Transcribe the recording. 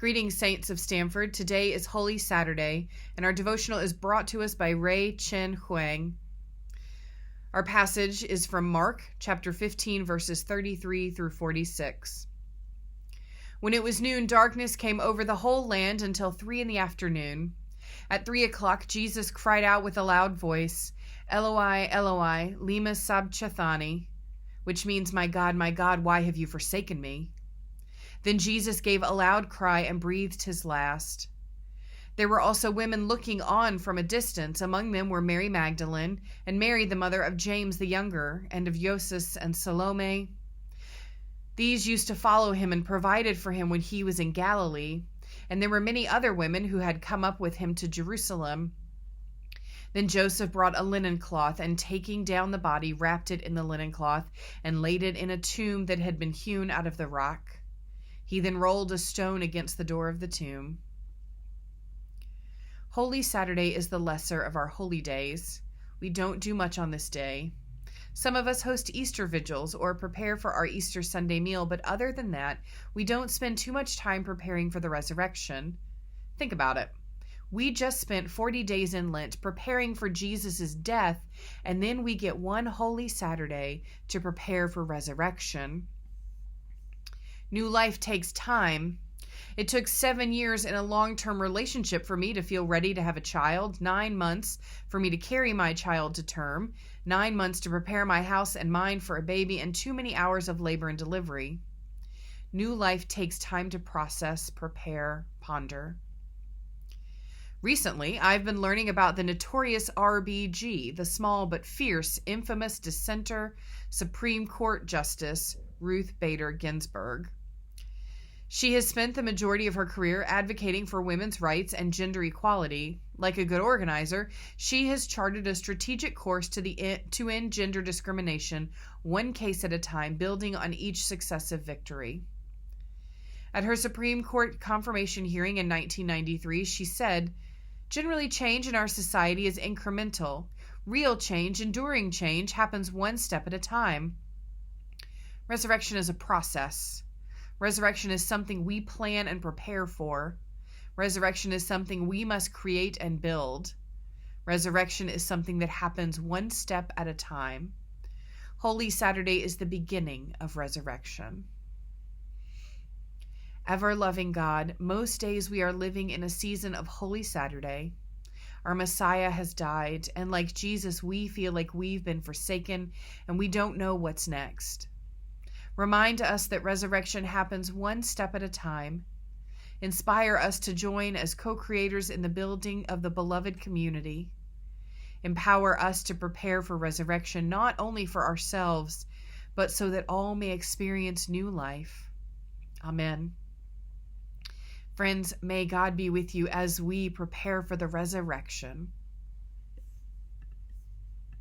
Greetings, Saints of Stanford. Today is Holy Saturday, and our devotional is brought to us by Rae Chen Huang. Our passage is from Mark chapter 15, verses 33 through 46. When it was noon, darkness came over the whole land until 3 p.m. At 3 o'clock, Jesus cried out with a loud voice, "Eloi, Eloi, lema sabachthani," which means, my God, why have you forsaken me?" Then Jesus gave a loud cry and breathed his last. There were also women looking on from a distance. Among them were Mary Magdalene, and Mary the mother of James the younger, and of Joses and Salome. These used to follow him and provided for him when he was in Galilee. And there were many other women who had come up with him to Jerusalem. Then Joseph brought a linen cloth, and taking down the body, wrapped it in the linen cloth, and laid it in a tomb that had been hewn out of the rock. He then rolled a stone against the door of the tomb. Holy Saturday is the lesser of our holy days. We don't do much on this day. Some of us host Easter vigils or prepare for our Easter Sunday meal, but other than that, we don't spend too much time preparing for the resurrection. Think about it. We just spent 40 days in Lent preparing for Jesus' death, and then we get one Holy Saturday to prepare for resurrection. New life takes time. It took 7 years in a long-term relationship for me to feel ready to have a child, 9 months for me to carry my child to term, 9 months to prepare my house and mind for a baby, and too many hours of labor and delivery. New life takes time to process, prepare, ponder. Recently, I've been learning about the notorious RBG, the small but fierce, infamous dissenter, Supreme Court Justice Ruth Bader Ginsburg. She has spent the majority of her career advocating for women's rights and gender equality. Like a good organizer, she has charted a strategic course to end gender discrimination, one case at a time, building on each successive victory. At her Supreme Court confirmation hearing in 1993, she said, "Generally, change in our society is incremental. Real change, enduring change, happens one step at a time. Resurrection is a process. Resurrection is something we plan and prepare for. Resurrection is something we must create and build. Resurrection is something that happens one step at a time. Holy Saturday is the beginning of resurrection." Ever-loving God, most days we are living in a season of Holy Saturday. Our Messiah has died, and like Jesus, we feel like we've been forsaken and we don't know what's next. Remind us that resurrection happens one step at a time. Inspire us to join as co-creators in the building of the beloved community. Empower us to prepare for resurrection, not only for ourselves, but so that all may experience new life. Amen. Friends, may God be with you as we prepare for the resurrection.